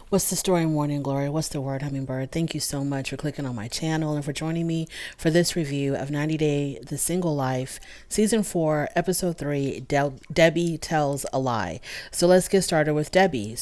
What's the story, Morning Glory? What's the word, Hummingbird? Thank you so much for clicking on my channel and for joining me for this review of 90 Day The Single Life, Season 4, Episode 3, Debbie Tells a Lie. So let's get started with Debbie.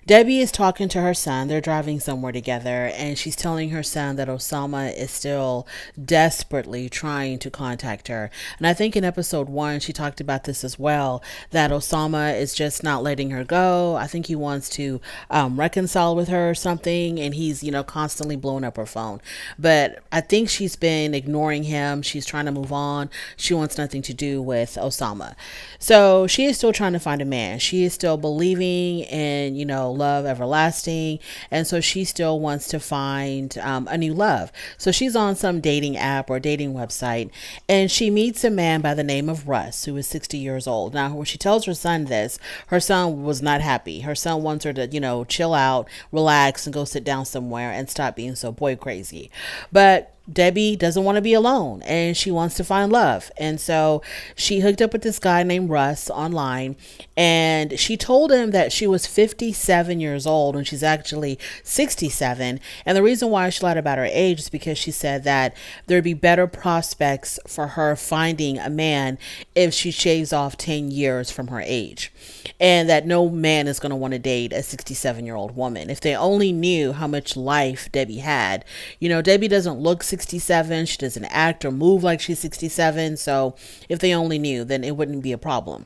Debbie is talking to her son. They're driving somewhere together, and she's telling her son that Osama is still desperately trying to contact her. And I think in episode 1, she talked about this as well, that Osama is just not letting her go. I think he wants to reconcile with her or something, and he's, constantly blowing up her phone. But I think she's been ignoring him. She's trying to move on. She wants nothing to do with Osama. So she is still trying to find a man. She is still believing in, love everlasting, and so she still wants to find a new love. So she's on some dating app or dating website, and she meets a man by the name of Russ, who is 60 years old. Now when she tells her son this, her son was not happy. Her son wants her to chill out, relax, and go sit down somewhere and stop being so boy crazy. But Debbie doesn't want to be alone, and she wants to find love. And so she hooked up with this guy named Russ online, and she told him that she was 57 years old when she's actually 67. And the reason why she lied about her age is because she said that there'd be better prospects for her finding a man if she shaves off 10 years from her age, and that no man is going to want to date a 67-year-old woman. If they only knew how much life Debbie had. Debbie doesn't look 67. She doesn't act or move like she's 67. So if they only knew, then it wouldn't be a problem.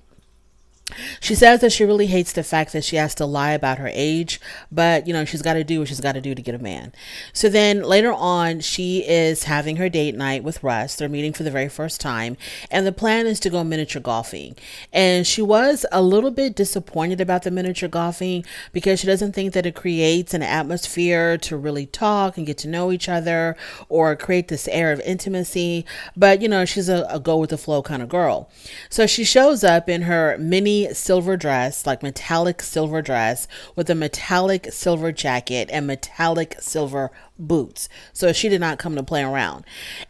She says that she really hates the fact that she has to lie about her age, but she's got to do what she's got to do to get a man. So then later on, she is having her date night with Russ. They're meeting for the very first time, and the plan is to go miniature golfing. And she was a little bit disappointed about the miniature golfing because she doesn't think that it creates an atmosphere to really talk and get to know each other or create this air of intimacy. But she's a go with the flow kind of girl. So she shows up in her mini silver dress, like metallic silver dress, with a metallic silver jacket and metallic silver boots. So she did not come to play around.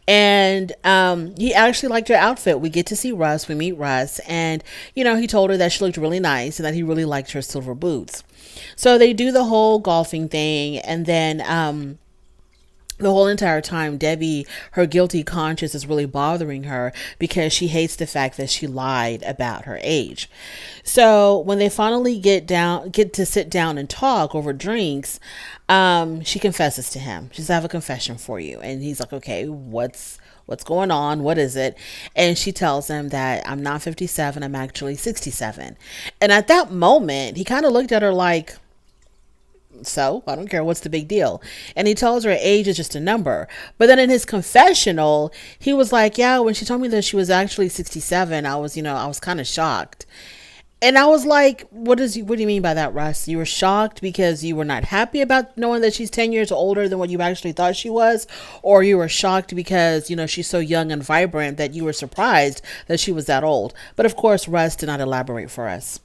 And he actually liked her outfit. We get to see Russ. We meet Russ, and he told her that she looked really nice and that he really liked her silver boots. So they do the whole golfing thing, and then the whole entire time, Debbie, her guilty conscience is really bothering her because she hates the fact that she lied about her age. So when they finally get to sit down and talk over drinks, she confesses to him. She says, "I have a confession for you." And he's like, "Okay, what's going on? What is it?" And she tells him that, "I'm not 57, I'm actually 67. And at that moment, he kind of looked at her like, "So I don't care, what's the big deal?" And he tells her age is just a number. But then in his confessional, he was like, "Yeah, when she told me that she was actually 67, I was kind of shocked." And I was like, what do you mean by that, Russ? You were shocked because you were not happy about knowing that she's 10 years older than what you actually thought she was? Or you were shocked because, she's so young and vibrant that you were surprised that she was that old? But of course, Russ did not elaborate for us.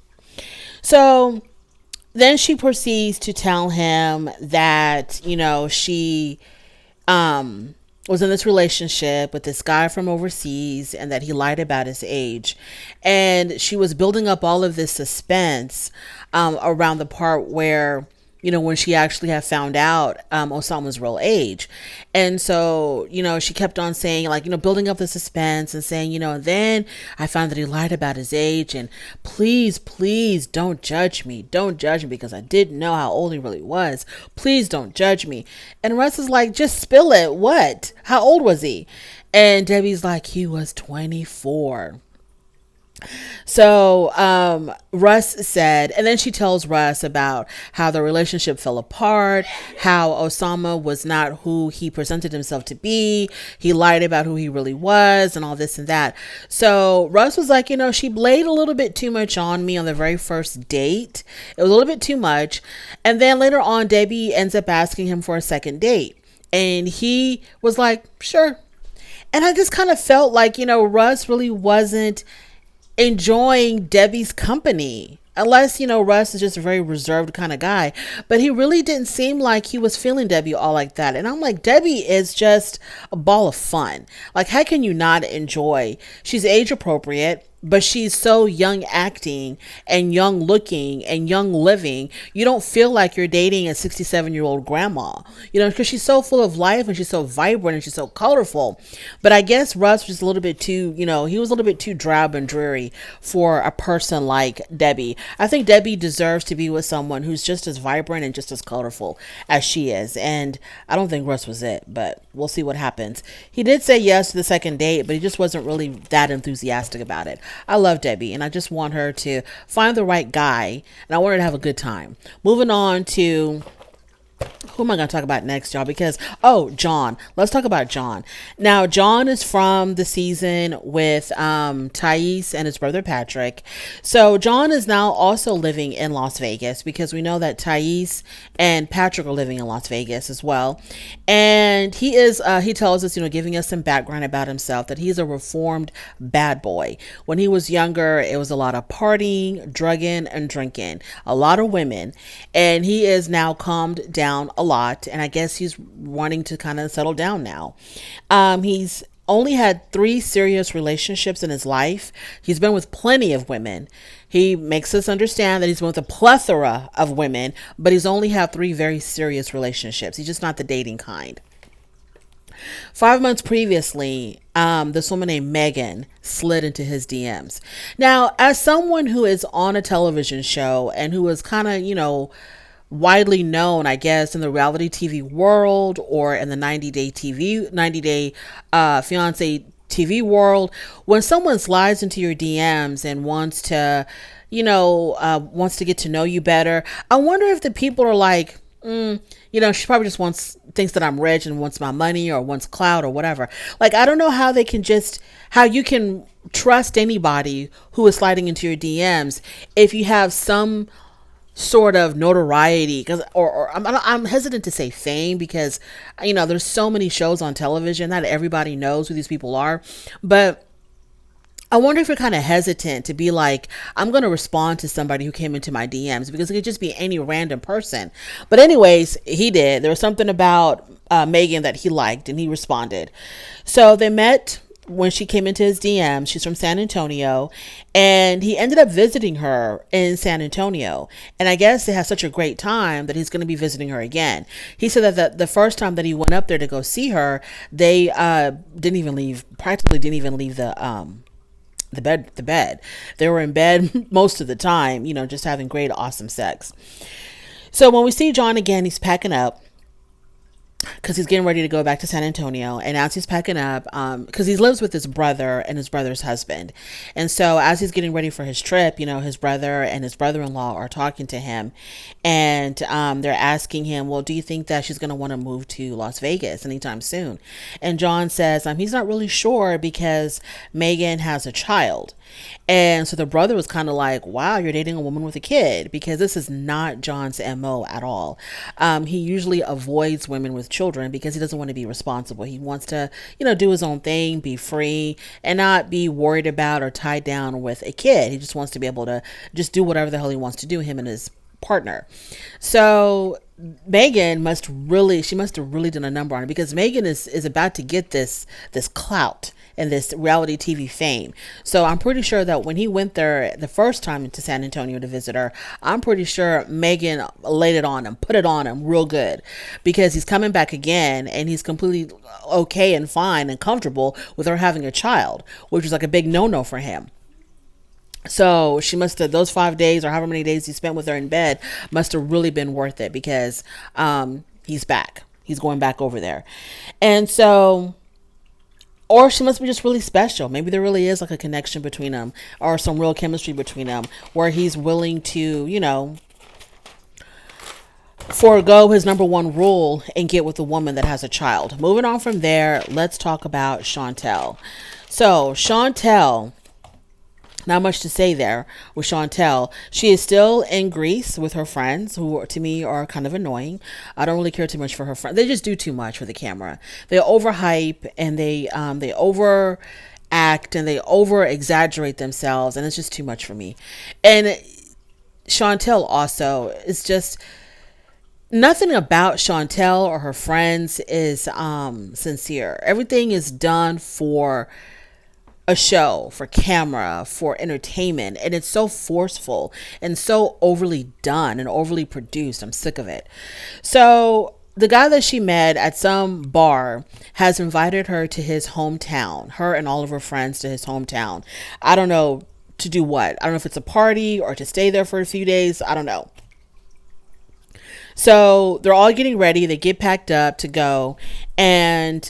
So then she proceeds to tell him that, she was in this relationship with this guy from overseas and that he lied about his age. And she was building up all of this suspense around the part where, when she actually had found out Osama's real age. And so, she kept on saying, like, building up the suspense and saying, and then I found that he lied about his age, and please, please don't judge me. Don't judge me because I didn't know how old he really was. Please don't judge me. And Russ is like, just spill it. What? How old was he? And Debbie's like, he was 24. So Russ said, and then she tells Russ about how the relationship fell apart, how Osama was not who he presented himself to be. He lied about who he really was and all this and that. So Russ was like, she played a little bit too much on me on the very first date. It was a little bit too much. And then later on, Debbie ends up asking him for a second date. And he was like, sure. And I just kind of felt like, Russ really wasn't enjoying Debbie's company. Unless, Russ is just a very reserved kind of guy. But he really didn't seem like he was feeling Debbie all like that. And I'm like, Debbie is just a ball of fun. Like, how can you not enjoy? She's age appropriate. but she's so young acting and young looking and young living. You don't feel like you're dating a 67-year-old grandma, because she's so full of life and she's so vibrant and she's so colorful. But I guess Russ was a little bit too, he was a little bit too drab and dreary for a person like Debbie. I think Debbie deserves to be with someone who's just as vibrant and just as colorful as she is. And I don't think Russ was it, but we'll see what happens. He did say yes to the second date, but he just wasn't really that enthusiastic about it. I love Debbie and I just want her to find the right guy and I want her to have a good time. Moving on to who am I going to talk about next, y'all? Because, John. Let's talk about John. Now, John is from the season with Thais and his brother Patrick. So, John is now also living in Las Vegas because we know that Thais and Patrick are living in Las Vegas as well. And he tells us, giving us some background about himself, that he's a reformed bad boy. When he was younger, it was a lot of partying, drugging, and drinking. A lot of women. And he is now calmed down a lot, and I guess he's wanting to kind of settle down now. He's only had 3 serious relationships in his life. He's been with plenty of women. He makes us understand that he's been with a plethora of women, but he's only had 3 very serious relationships. He's just not the dating kind. 5 months previously, this woman named Megan slid into his DMs. Now, as someone who is on a television show and who is kind of, widely known, I guess, in the reality TV world or in the 90 Day Fiance TV world, when someone slides into your DMs and wants to get to know you better, I wonder if the people are like, she probably just thinks that I'm rich and wants my money or wants clout or whatever. Like, I don't know how you can trust anybody who is sliding into your DMs if you have some sort of notoriety, or I'm hesitant to say fame, because there's so many shows on television that everybody knows who these people are. But I wonder if you're kind of hesitant to be like, I'm going to respond to somebody who came into my DMs, because it could just be any random person. But anyways, he did. There was something about Megan that he liked, and he responded. So they met when she came into his DM. She's from San Antonio, and he ended up visiting her in San Antonio. And I guess they had such a great time that he's going to be visiting her again. He said that the first time that he went up there to go see her, they practically didn't even leave the bed. They were in bed most of the time, just having great, awesome sex. So when we see John again, he's packing up, because he's getting ready to go back to San Antonio. And as he's packing up, because he lives with his brother and his brother's husband. And so as he's getting ready for his trip, his brother and his brother-in-law are talking to him. And they're asking him, well, do you think that she's going to want to move to Las Vegas anytime soon? And John says he's not really sure because Megan has a child. And so the brother was kind of like, wow, you're dating a woman with a kid, because this is not John's MO at all. He usually avoids women with children because he doesn't want to be responsible. He wants to, do his own thing, be free, and not be worried about or tied down with a kid. He just wants to be able to just do whatever the hell he wants to do, him and his partner. So Megan must have really done a number on it, because Megan is about to get this clout and this reality TV fame. So I'm pretty sure that when he went there the first time to San Antonio to visit her, I'm pretty sure Megan laid it on him, put it on him real good, because he's coming back again and he's completely okay and fine and comfortable with her having a child, which was like a big no-no for him. So she must have, those 5 days or however many days he spent with her in bed must have really been worth it, because he's back. He's going back over there. And so, or she must be just really special. Maybe there really is like a connection between them, or some real chemistry between them, where he's willing to, forego his number one rule and get with a woman that has a child. Moving on from there, let's talk about Shantel. So Shantel, not much to say there with Shantel. She is still in Greece with her friends, who to me are kind of annoying. I don't really care too much for her friends. They just do too much for the camera. They overhype and they overact and they over exaggerate themselves, and it's just too much for me. And Shantel also is just, nothing about Shantel or her friends is sincere. Everything is done for a show, for camera, for entertainment. And it's so forceful and so overly done and overly produced. I'm sick of it. So the guy that she met at some bar has invited her to his hometown, her and all of her friends to his hometown. I don't know to do what. I don't know if it's a party or to stay there for a few days. I don't know. So they're all getting ready. They get packed up to go. And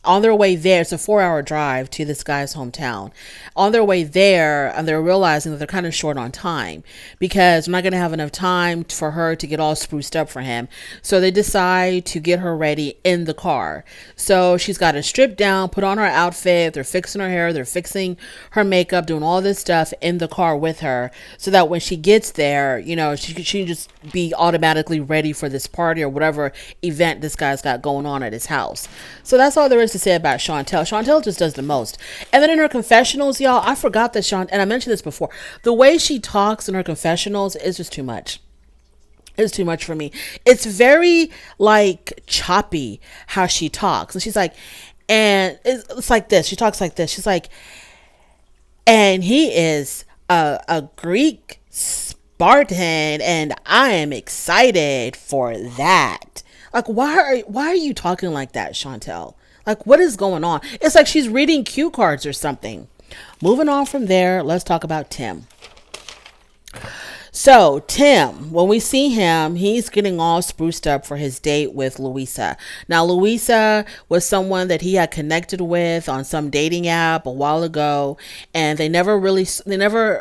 on their way there, it's a 4-hour drive to this guy's hometown. On their way there, and they're realizing that they're kind of short on time because they're not going to have enough time for her to get all spruced up for him. So they decide to get her ready in the car. So she's got to strip down, put on her outfit. They're fixing her hair. They're fixing her makeup, doing all this stuff in the car with her so that when she gets there, you know, she can just be automatically ready for this party or whatever event this guy's got going on at his house. So that's all there is to say about Shantel. Shantel just does the most. And then in her confessionals, y'all, I forgot that and I mentioned this before, the way she talks in her confessionals is just too much. It's too much for me. It's very like choppy how she talks. And she's like, and it's like this. She talks like this. She's like, and he is a Greek Spartan, and I am excited for that. Like, why are you talking like that, Shantel? Like, what is going on? It's like she's reading cue cards or something. Moving on from there, let's talk about Tim. So Tim, when we see him, he's getting all spruced up for his date with Louisa. Now, Louisa was someone that he had connected with on some dating app a while ago, and they never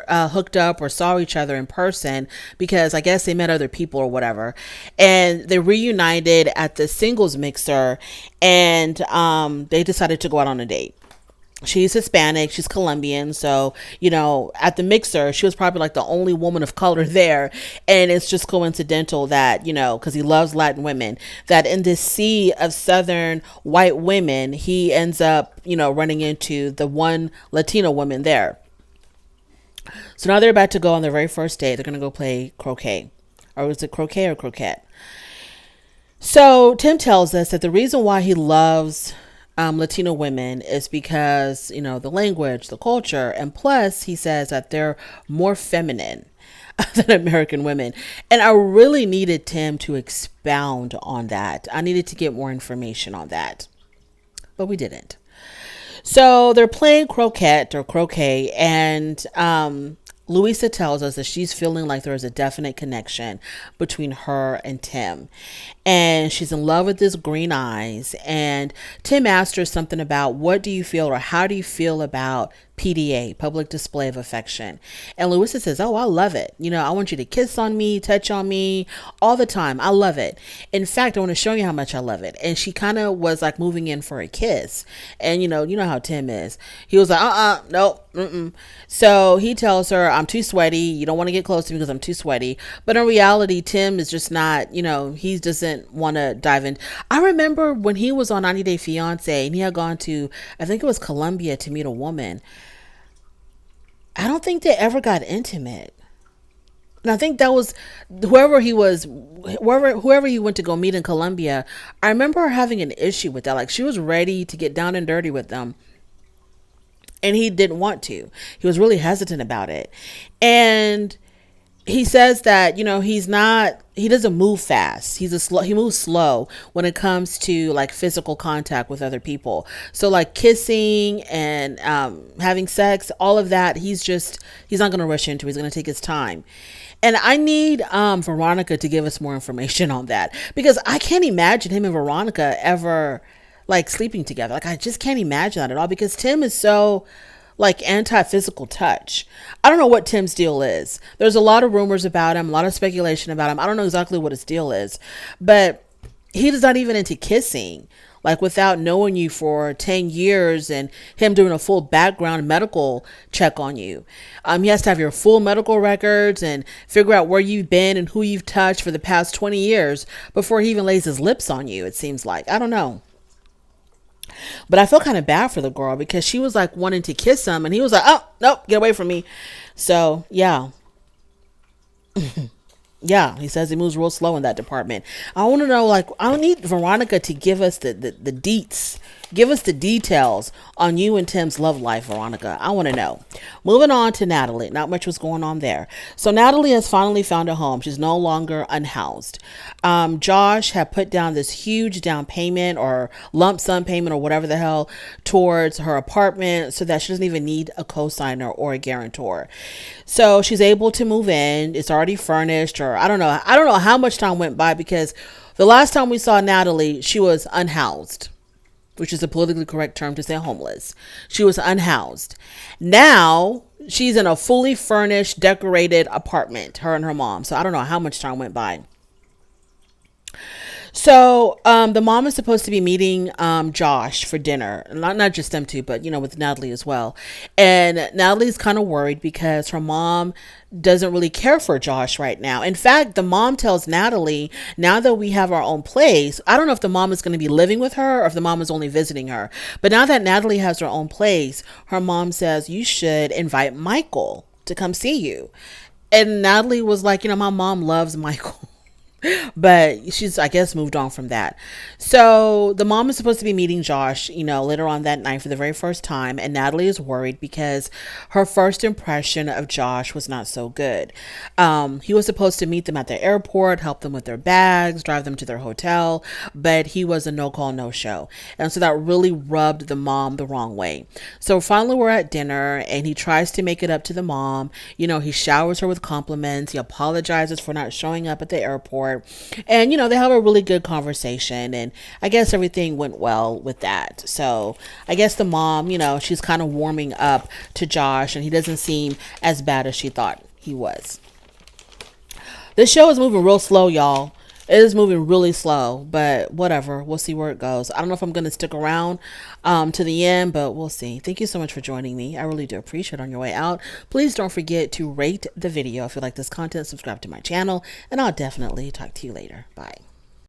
hooked up or saw each other in person because I guess they met other people or whatever. And they reunited at the singles mixer, and they decided to go out on a date. She's Hispanic, she's Colombian, so, you know, at the mixer, she was probably like the only woman of color there, and it's just coincidental that, you know, because he loves Latin women, that in this sea of Southern white women, he ends up, you know, running into the one Latino woman there. So now they're about to go on their very first date. They're going to go play croquet. Or was it croquet or croquette? So Tim tells us that the reason why he loves Latino women is because, you know, the language, the culture, and plus he says that they're more feminine than American women. And I really needed Tim to expound on that. I needed to get more information on that, but we didn't. So they're playing croquette or croquet, and Louisa tells us that she's feeling like there is a definite connection between her and Tim. And she's in love with his green eyes. And Tim asked her something about what do you feel or how do you feel about PDA, public display of affection. And Louisa says, oh, I love it. You know, I want you to kiss on me, touch on me all the time. I love it. In fact, I want to show you how much I love it. And she kind of was like moving in for a kiss. And, you know how Tim is. He was like, nope. Mm-mm. So he tells her, I'm too sweaty. You don't want to get close to me because I'm too sweaty. But in reality, Tim is just not, you know, he doesn't want to dive in. I remember when he was on 90 Day Fiance and he had gone to, I think it was Colombia to meet a woman. I don't think they ever got intimate. And I think that was whoever he went to go meet in Colombia. I remember her having an issue with that. Like she was ready to get down and dirty with them. And he didn't want to. He was really hesitant about it. And he says that, you know, he doesn't move fast. He moves slow when it comes to like physical contact with other people. So like kissing and having sex, all of that, he's not going to rush into it. He's going to take his time. And I need Veronica to give us more information on that, because I can't imagine him and Veronica ever like sleeping together. Like I just can't imagine that at all, because Tim is so like anti-physical touch. I don't know what Tim's deal is. There's a lot of rumors about him, a lot of speculation about him. I don't know exactly what his deal is, but he's not even into kissing, like without knowing you for 10 years and him doing a full background medical check on you. He has to have your full medical records and figure out where you've been and who you've touched for the past 20 years before he even lays his lips on you, it seems like. I don't know. But I feel kind of bad for the girl, because she was like wanting to kiss him and he was like, oh, nope, get away from me. So, yeah. Yeah, he says he moves real slow in that department. I want to know, like, I need Veronica to give us the deets. Give us the details on you and Tim's love life, Veronica. I want to know. Moving on to Natalie. Not much was going on there. So Natalie has finally found a home. She's no longer unhoused. Josh had put down this huge down payment or lump sum payment or whatever the hell towards her apartment so that she doesn't even need a cosigner or a guarantor. So she's able to move in. It's already furnished, or I don't know. I don't know how much time went by because the last time we saw Natalie, she was unhoused, which is a politically correct term to say homeless. She was unhoused. Now she's in a fully furnished, decorated apartment, her and her mom. So I don't know how much time went by. So the mom is supposed to be meeting Josh for dinner. Not just them two, but, with Natalie as well. And Natalie's kind of worried because her mom doesn't really care for Josh right now. In fact, the mom tells Natalie, now that we have our own place, I don't know if the mom is going to be living with her or if the mom is only visiting her. But now that Natalie has her own place, her mom says, you should invite Michael to come see you. And Natalie was like, my mom loves Michael. But she's, I guess, moved on from that. So the mom is supposed to be meeting Josh, later on that night for the very first time. And Natalie is worried because her first impression of Josh was not so good. He was supposed to meet them at the airport, help them with their bags, drive them to their hotel. But he was a no-call, no-show. And so that really rubbed the mom the wrong way. So finally we're at dinner and he tries to make it up to the mom. He showers her with compliments. He apologizes for not showing up at the airport. And, they have a really good conversation. And I guess everything went well with that. So I guess the mom, she's kind of warming up to Josh. And he doesn't seem as bad as she thought he was. This show is moving real slow, y'all. It is moving really slow, but whatever. We'll see where it goes. I don't know if I'm going to stick around to the end, but we'll see. Thank you so much for joining me. I really do appreciate it. On your way out, please don't forget to rate the video if you like this content, subscribe to my channel, and I'll definitely talk to you later. Bye.